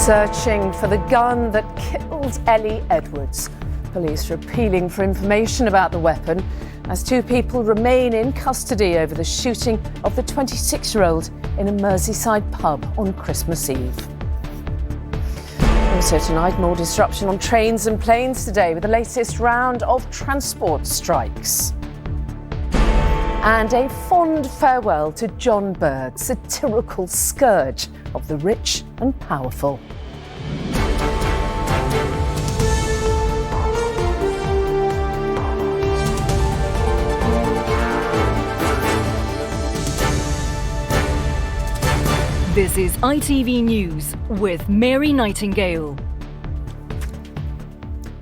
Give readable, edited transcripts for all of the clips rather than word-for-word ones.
Searching for the gun that killed Ellie Edwards. Police are appealing for information about the weapon as two people remain in custody over the shooting of the 26-year-old in a Merseyside pub on Christmas Eve. Also tonight, more disruption on trains and planes today with the latest round of transport strikes. And a fond farewell to John Bird, satirical scourge of the rich and powerful. This is ITV News with Mary Nightingale.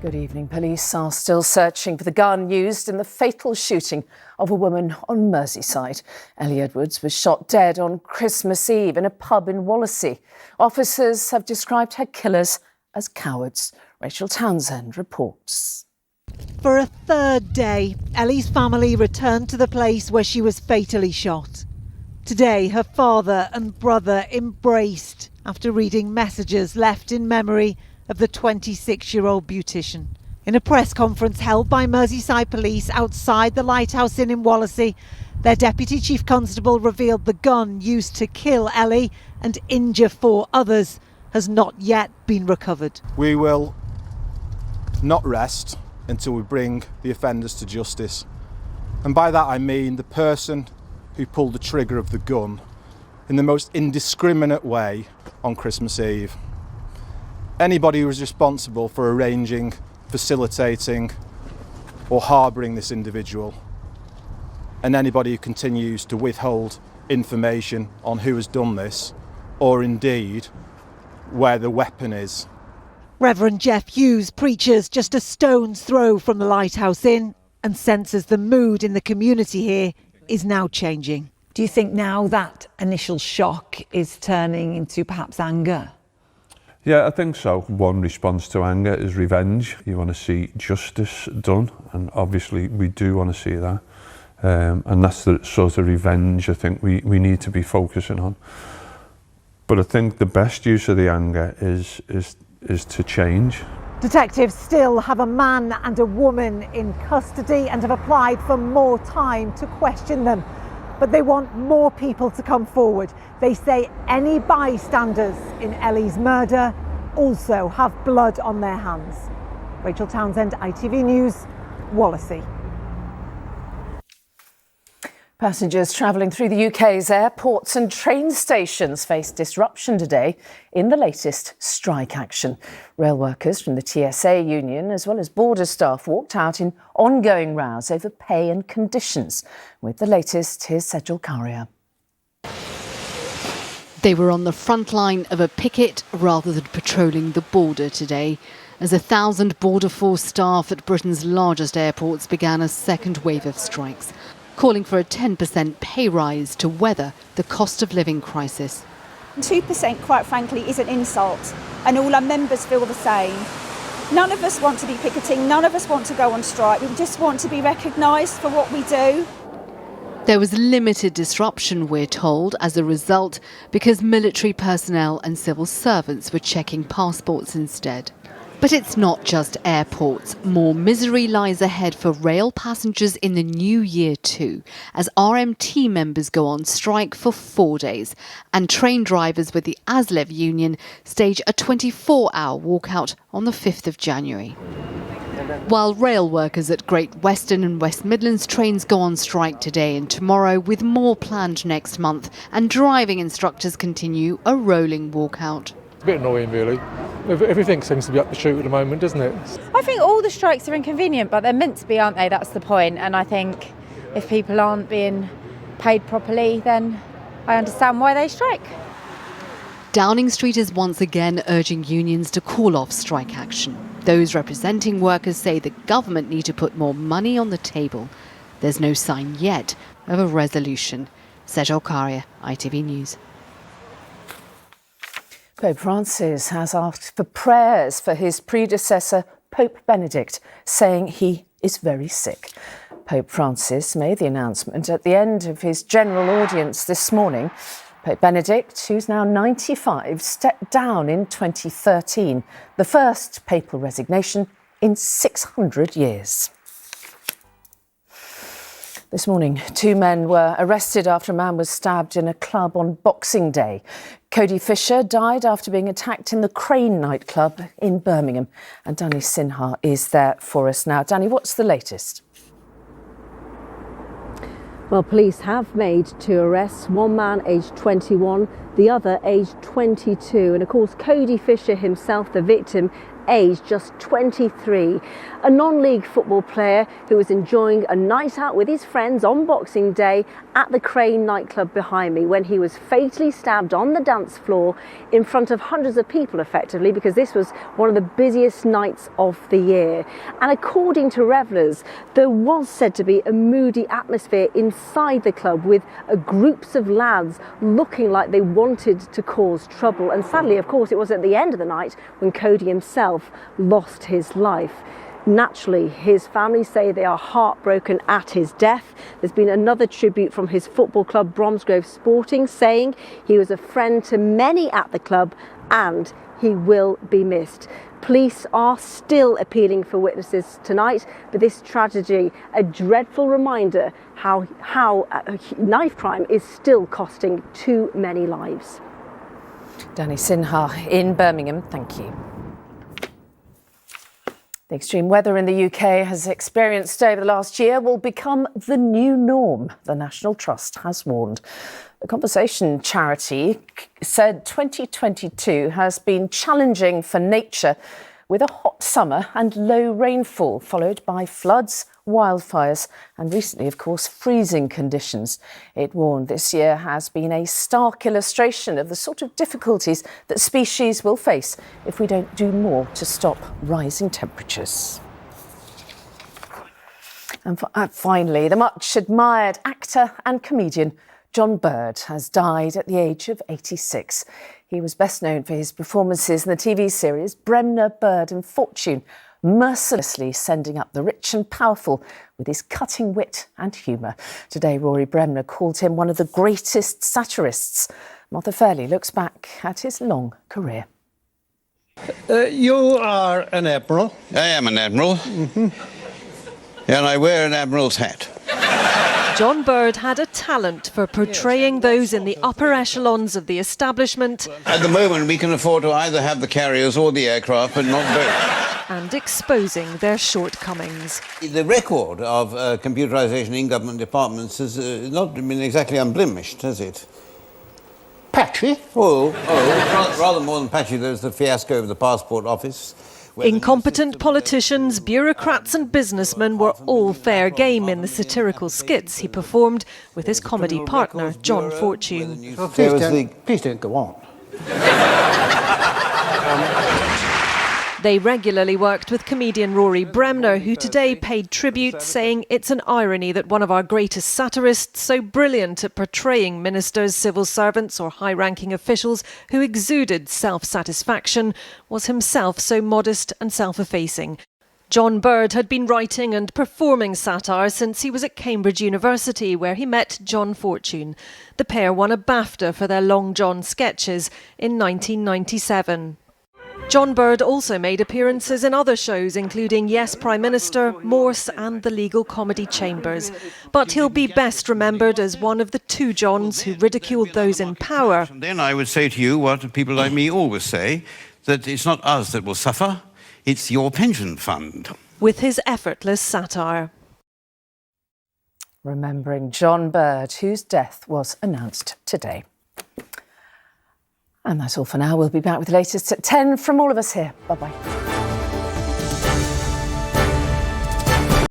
Good evening. Police are still searching for the gun used in the fatal shooting of a woman on Merseyside. Ellie Edwards was shot dead on Christmas Eve in a pub in Wallasey. Officers have described her killers as cowards. Rachel Townsend reports. For a third day, Ellie's family returned to the place where she was fatally shot. Today, her father and brother embraced after reading messages left in memory of the 26-year-old beautician. In a press conference held by Merseyside Police outside the Lighthouse Inn in Wallasey, their Deputy Chief Constable revealed the gun used to kill Ellie and injure 4 others has not yet been recovered. We will not rest until we bring the offenders to justice. And by that I mean the person who pulled the trigger of the gun in the most indiscriminate way on Christmas Eve. Anybody who was responsible for arranging, facilitating or harbouring this individual, and anybody who continues to withhold information on who has done this or indeed where the weapon is. Reverend Jeff Hughes preaches just a stone's throw from the Lighthouse Inn and senses the mood in the community here is now changing. Do you think now that initial shock is turning into perhaps anger? Yeah, I think so. One response to anger is revenge. You want to see justice done, and obviously we do want to see that. And that's the sort of revenge I think we need to be focusing on. But I think the best use of the anger is to change. Detectives still have a man and a woman in custody and have applied for more time to question them. But they want more people to come forward. They say any bystanders in Ellie's murder also have blood on their hands. Rachel Townsend, ITV News, Wallasey. Passengers travelling through the UK's airports and train stations face disruption today in the latest strike action. Rail workers from the TSA union as well as border staff walked out in ongoing rows over pay and conditions. With the latest, here's Sejal Karia. They were on the front line of a picket rather than patrolling the border today, as 1,000 Border Force staff at Britain's largest airports began a second wave of strikes, calling for a 10% pay rise to weather the cost of living crisis. 2%, quite frankly, is an insult, and all our members feel the same. None of us want to be picketing, none of us want to go on strike. We just want to be recognised for what we do. There was limited disruption, we're told, as a result, because military personnel and civil servants were checking passports instead. But it's not just airports. More misery lies ahead for rail passengers in the new year too, as RMT members go on strike for 4 days, and train drivers with the ASLEV union stage a 24-hour walkout on the 5th of January. While rail workers at Great Western and West Midlands trains go on strike today and tomorrow, with more planned next month, and driving instructors continue a rolling walkout. It's a bit annoying, really. Everything seems to be up the chute at the moment, doesn't it? I think all the strikes are inconvenient, but they're meant to be, aren't they? That's the point. And I think if people aren't being paid properly, then I understand why they strike. Downing Street is once again urging unions to call off strike action. Those representing workers say the government need to put more money on the table. There's no sign yet of a resolution. Sejal Karia, ITV News. Pope Francis has asked for prayers for his predecessor, Pope Benedict, saying he is very sick. Pope Francis made the announcement at the end of his general audience this morning. Pope Benedict, who's now 95, stepped down in 2013, the first papal resignation in 600 years. This morning, 2 men were arrested after a man was stabbed in a club on Boxing Day. Cody Fisher died after being attacked in the Crane nightclub in Birmingham. And Danny Sinha is there for us now. Danny, what's the latest? Well, police have made 2 arrests, one man aged 21, the other aged 22. And of course, Cody Fisher himself, the victim, aged just 23, a non-league football player who was enjoying a night out with his friends on Boxing Day at the Crane nightclub behind me when he was fatally stabbed on the dance floor in front of hundreds of people, effectively, because this was one of the busiest nights of the year. And according to revellers, there was said to be a moody atmosphere inside the club with groups of lads looking like they wanted to cause trouble. And sadly, of course, it was at the end of the night when Cody himself lost his life. Naturally, his family say they are heartbroken at his death. There's been another tribute from his football club, Bromsgrove Sporting, saying he was a friend to many at the club and he will be missed. Police are still appealing for witnesses tonight, but this tragedy, a dreadful reminder how knife crime is still costing too many lives. Danny Sinha in Birmingham, thank you. The extreme weather in the UK has experienced over the last year will become the new norm, the National Trust has warned. The Conversation charity said 2022 has been challenging for nature, with a hot summer and low rainfall, followed by floods, wildfires and recently, of course, freezing conditions. It warned this year has been a stark illustration of the sort of difficulties that species will face if we don't do more to stop rising temperatures. And finally, the much admired actor and comedian John Bird has died at the age of 86. He was best known for his performances in the TV series Bremner, Bird and Fortune, mercilessly sending up the rich and powerful with his cutting wit and humour. Today, Rory Bremner called him one of the greatest satirists. Martha Fairley looks back at his long career. You are an admiral. I am an admiral. Mm-hmm. And I wear an admiral's hat. John Bird had a talent for portraying those in the upper echelons of the establishment. At the moment, we can afford to either have the carriers or the aircraft, but not both. And exposing their shortcomings. The record of computerisation in government departments has not been exactly unblemished, has it? Patchy? Rather more than patchy. There's the fiasco of the passport office. Incompetent politicians, bureaucrats and businessmen were all fair game in the satirical skits he performed with his comedy partner, John Fortune. Well, please don't go on. They regularly worked with comedian Rory Bremner, who today paid tribute, saying it's an irony that one of our greatest satirists, so brilliant at portraying ministers, civil servants or high-ranking officials who exuded self-satisfaction, was himself so modest and self-effacing. John Bird had been writing and performing satire since he was at Cambridge University, where he met John Fortune. The pair won a BAFTA for their Long John sketches in 1997. John Bird also made appearances in other shows, including Yes Prime Minister, Morse and the Legal Comedy Chambers. But he'll be best remembered as one of the 2 Johns who ridiculed those in power. And then I would say to you what people like me always say, that it's not us that will suffer, it's your pension fund. With his effortless satire. Remembering John Bird, whose death was announced today. And that's all for now. We'll be back with the latest at 10 from all of us here. Bye-bye.